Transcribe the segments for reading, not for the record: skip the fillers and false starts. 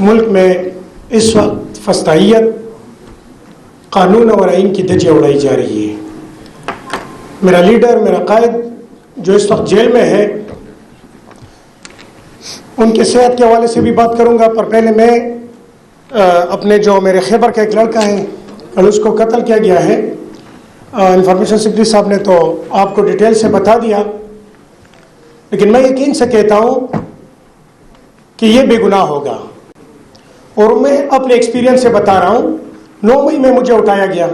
मुल्क में इस वक्त फस्ताहियत कानून और आइन की धज्जियां उड़ाई जा रही है। मेरा लीडर, मेरा कायद जो इस वक्त जेल में है, उनके सेहत के हवाले से भी बात करूंगा, पर पहले मैं अपने जो मेरे खैबर का एक लड़का है, कल उसको कत्ल किया गया है। इंफॉर्मेशन सेक्रेटरी साहब ने तो आपको डिटेल से बता दिया, लेकिन मैं यकीन से कहता हूं कि ये बेगुनाह होगा। और मैं अपने एक्सपीरियंस से बता रहा हूं, 9 मई में मुझे उठाया गया,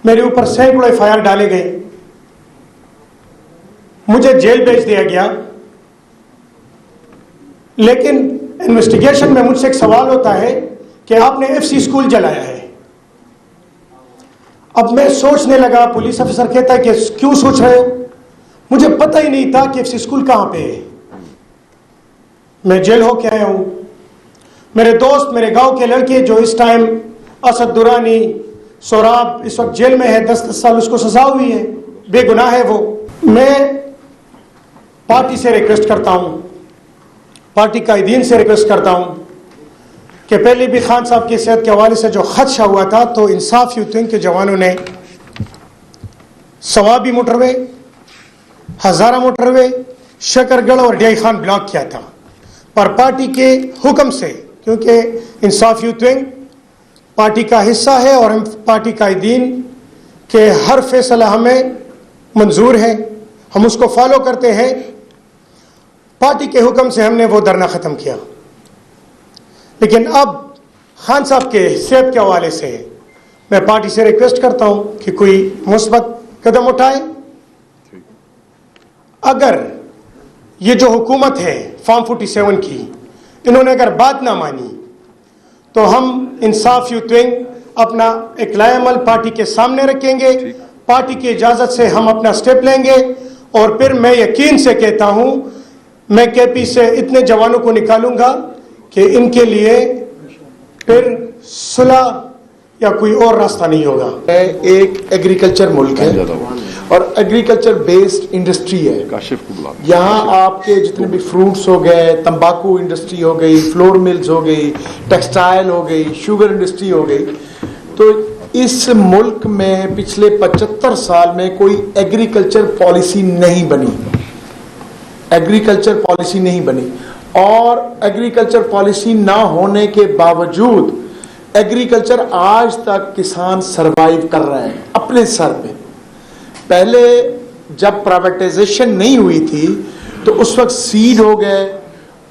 मेरे ऊपर सैकड़ों FIR डाले गए, मुझे जेल भेज दिया गया। लेकिन इन्वेस्टिगेशन में मुझसे एक सवाल होता है कि आपने FC स्कूल जलाया है। अब मैं सोचने लगा, पुलिस अफसर कहता है कि क्यों सोच रहे हो? मुझे पता ही नहीं था कि FC स्कूल कहां पे है। मैं जेल होके आया हूं। मेरे दोस्त, मेरे गांव के लड़के जो इस टाइम असद दुरानी, सोराब इस वक्त जेल में है, 10-10 साल उसको सजा हुई है, बेगुनाह है वो। मैं पार्टी से रिक्वेस्ट करता हूं, पार्टी कायदीन से रिक्वेस्ट करता हूं कि पहले भी खान साहब की सेहत के हवाले से जो खदशा हुआ था, तो इंसाफ यूथ विंग के जवानों ने सवाबी मोटरवे, हजारा मोटरवे, शकरगढ़ और डियाई खान ब्लॉक किया था। पर पार्टी के हुक्म से, क्योंकि इंसाफ यूथ विंग पार्टी का हिस्सा है और हम पार्टी कायदीन के हर फैसला हमें मंजूर है, हम उसको फॉलो करते हैं। पार्टी के हुक्म से हमने वो धरना ख़त्म किया। लेकिन अब खान साहब के सेहत के हवाले से मैं पार्टी से रिक्वेस्ट करता हूं कि कोई मुस्बत कदम उठाए। अगर ये जो हुकूमत है फॉर्म 47 की, इन्होंने अगर बात ना मानी, तो हम इंसाफ यूथ विंग अपना एक लाएमल पार्टी के सामने रखेंगे। पार्टी की इजाज़त से हम अपना स्टेप लेंगे और फिर मैं यकीन से कहता हूं, मैं KP से इतने जवानों को निकालूंगा कि इनके लिए फिर सुलह या कोई और रास्ता नहीं होगा। एक एग्रीकल्चर मुल्क है और एग्रीकल्चर बेस्ड इंडस्ट्री है। यहाँ आपके जितने भी फ्रूट्स हो गए, तंबाकू इंडस्ट्री हो गई, फ्लोर मिल्स हो गई, टेक्सटाइल हो गई, शुगर इंडस्ट्री हो गई। तो इस मुल्क में पिछले 75 साल में कोई एग्रीकल्चर पॉलिसी नहीं बनी, एग्रीकल्चर पॉलिसी नहीं बनी। और एग्रीकल्चर पॉलिसी ना होने के बावजूद एग्रीकल्चर आज तक किसान सरवाइव कर रहे हैं अपने सर पे। पहले जब प्राइवेटाइजेशन नहीं हुई थी तो उस वक्त सीड हो गए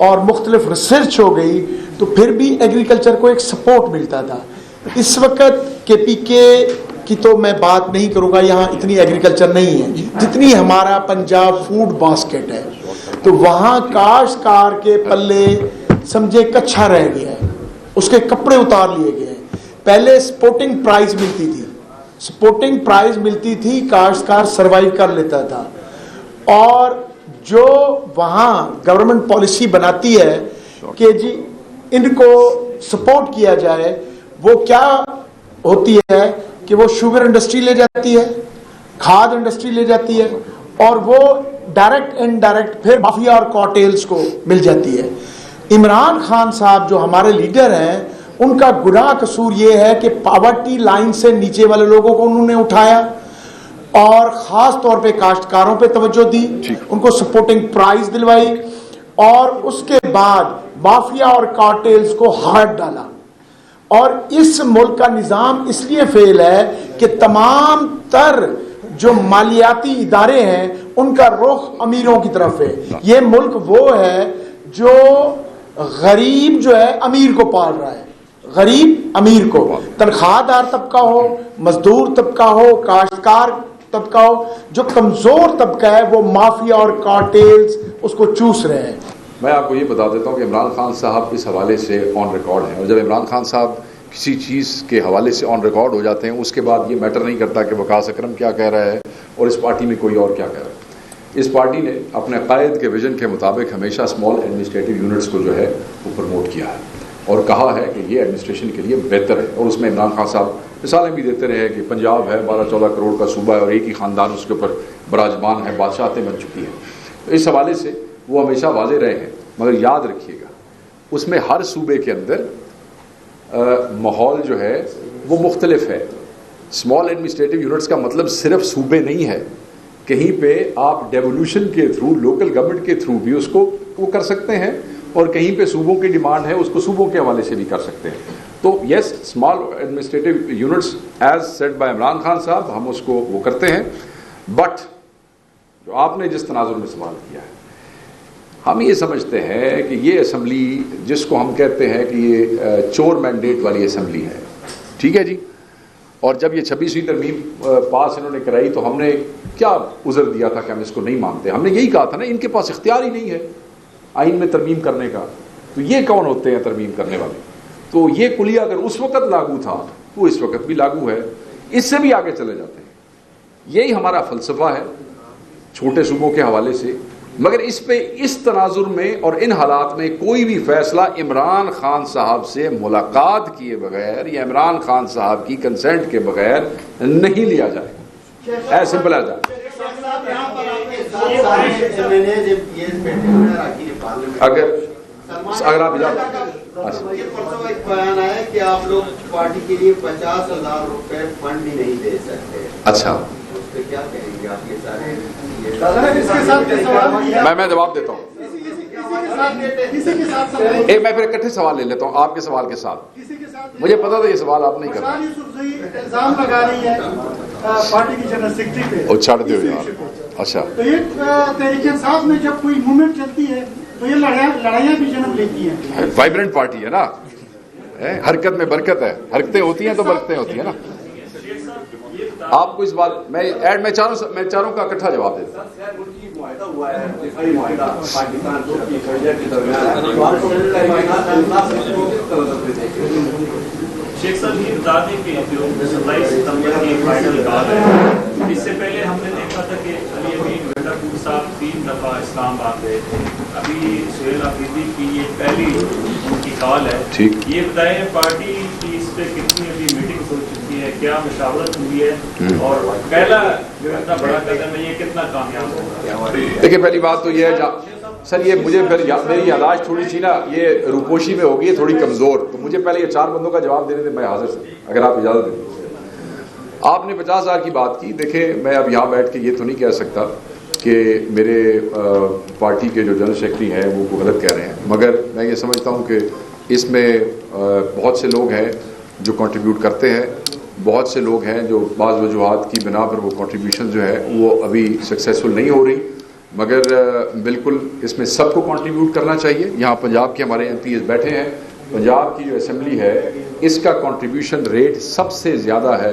और मुख्तलिफ रिसर्च हो गई, तो फिर भी एग्रीकल्चर को एक सपोर्ट मिलता था। इस वक्त KPK की तो मैं बात नहीं करूंगा, यहाँ इतनी एग्रीकल्चर नहीं है जितनी हमारा पंजाब फूड बास्केट है। तो वहाँ काश्तकार के पल्ले समझे कच्चा रह गया है, उसके कपड़े उतार लिए गए। पहले सपोर्टिंग प्राइस मिलती थी, सपोर्टिंग प्राइस मिलती थी, काश्तकार सरवाइव कर लेता था। और जो वहाँ गवर्नमेंट पॉलिसी बनाती है कि जी इनको सपोर्ट किया जाए, वो क्या होती है कि वो शुगर इंडस्ट्री ले जाती है, खाद इंडस्ट्री ले जाती है, और वो डायरेक्ट इनडायरेक्ट फिर माफिया और कार्टेल्स को मिल जाती है। इमरान खान साहब जो हमारे लीडर हैं, उनका गुनाह कसूर ये है कि पॉवर्टी लाइन से नीचे वाले लोगों को उन्होंने उठाया और खास तौर पे काश्तकारों पे तवज्जो दी, उनको सपोर्टिंग प्राइस दिलवाई, और उसके बाद माफिया और कार्टेल्स को हाथ डाला। और इस मुल्क का निजाम इसलिए फेल है कि तमाम तर जो मालियाती इदारे हैं उनका रुख अमीरों की तरफ है। ये मुल्क वो है जो गरीब जो है अमीर को पाल रहा है, गरीब अमीर को, तनख्वाहदार तबका हो, मजदूर तबका हो, काश्तकार तबका हो, जो कमजोर तबका है वो माफिया और कार्टेल्स उसको चूस रहे हैं। मैं आपको ये बता देता हूँ कि इमरान खान साहब इस हवाले से ऑन रिकॉर्ड हैं, और जब इमरान खान साहब किसी चीज़ के हवाले से ऑन रिकॉर्ड हो जाते हैं, उसके बाद ये मैटर नहीं करता कि वकास अकरम क्या कह रहा है और इस पार्टी में कोई और क्या कह रहा है। इस पार्टी ने अपने कायद के विजन के मुताबिक हमेशा स्मॉल एडमिनिस्ट्रेटिव यूनिट्स को जो है वो प्रमोट किया है और कहा है कि ये एडमिनिस्ट्रेशन के लिए बेहतर है। और उसमें इमरान खान साहब मिसालें भी देते रहे कि पंजाब है 12-14 करोड़ का सूबा है और एक ही ख़ानदान उसके ऊपर बराजमान है, बादशाहतें बन चुकी हैं। तो इस हवाले से वो हमेशा वाजे रहे हैं। मगर याद रखिएगा, उसमें हर सूबे के अंदर माहौल जो है वो मुख्तलिफ है। स्मॉल एडमिनिस्ट्रेटिव यूनिट्स का मतलब सिर्फ सूबे नहीं है, कहीं पे आप डेवोल्यूशन के थ्रू, लोकल गवर्नमेंट के थ्रू भी उसको वो कर सकते हैं, और कहीं पे सूबों की डिमांड है उसको सूबों के हवाले से भी कर सकते हैं। तो yes, small administrative units as set by Imran Khan साहब, हम उसको वो करते हैं। बट जो आपने जिस तनाजुर में सवाल किया है, हम ये समझते हैं कि ये असम्बली जिसको हम कहते हैं कि ये चोर मैंडेट वाली असम्बली है, ठीक है जी। और जब ये 26वीं तरमीम पास इन्होंने कराई तो हमने क्या उज़र दिया था कि हम इसको नहीं मानते। हमने यही कहा था ना, इनके पास इख्तियार ही नहीं है आइन में तरमीम करने का, तो ये कौन होते हैं तरमीम करने वाले। तो ये कुलिया अगर उस वक़्त लागू था तो इस वक्त भी लागू है, इससे भी आगे चले जाते हैं। यही हमारा फ़लसफ़ा है छोटे सूबों के हवाले से। मगर इस पे, इस तनाजुर में और इन हालात में कोई भी फैसला इमरान खान साहब से मुलाकात किए बगैर या इमरान खान साहब की कंसेंट के बगैर नहीं लिया जाएगा। As simple as that. अगर आप बयान आया कि आप लोग पार्टी के लिए 50,000 रुपए फंड ही नहीं दे सकते। अच्छा, क्या कहेंगे आप ये सारे? मैं जवाब देता हूँ। मैं फिर इकट्ठे सवाल ले लेता हूँ आपके सवाल के साथ। मुझे पता था ये सवाल आप नहीं करना। इल्जाम लगा रही है पार्टी की जनरल सेक्रेटरी पे। और छाड़ दो यार। अच्छा, तो ये तहरीक इंसाफ में जब कोई मूवमेंट चलती है तो ये लड़ाइयाँ भी जन्म लेती हैं। वाइब्रेंट पार्टी है ना, हरकत में बरकत है, हरकतें होती हैं तो बरकतें होती है ना। आपको इस बात मैं चारों का इकट्ठा जवाब देता हूँ। शेख साहब ये बता दें कि जो 27 सितंबर की फाइनल कॉल है, इससे पहले हमने देखा था कि अली अमीन वेटापुर साहब 3 दफ़ा इस्लामाबाद गए थे। अभी सुहेल अफरीदी की ये पहली उनकी कॉल है। ठीक, ये बताएं पार्टी की इस पे कितनी अभी मीटिंग हो चुकी है, क्या मशावरत हुई है, और पहला जो इतना बड़ा कदम है ये कितना कामयाब होगा? देखिए, पहली बात तो ये है सर, ये मुझे फिर मेरी यादाश्त थोड़ी सी ना ये रूपोशी में होगी, ये थोड़ी कमज़ोर, तो मुझे पहले ये 4 बंदों का जवाब देने में मैं हाजिर हूँ, अगर आप इजाज़त दें। आपने 50,000 की बात की। देखिए, मैं अब यहाँ बैठ के ये तो नहीं कह सकता कि मेरे पार्टी के जो जनरल सेक्रेटरी हैं वो गलत कह रहे हैं, मगर मैं ये समझता हूँ कि इसमें बहुत से लोग हैं जो कंट्रीब्यूट करते हैं, बहुत से लोग हैं जो बाज़ वजूहात की बिना पर वो कंट्रीब्यूशन जो है वो अभी सक्सेसफुल नहीं हो रही, मगर बिल्कुल इसमें सबको कंट्रीब्यूट करना चाहिए। यहाँ पंजाब के हमारे MPs बैठे हैं, पंजाब की जो असेंबली है इसका कंट्रीब्यूशन रेट सबसे ज़्यादा है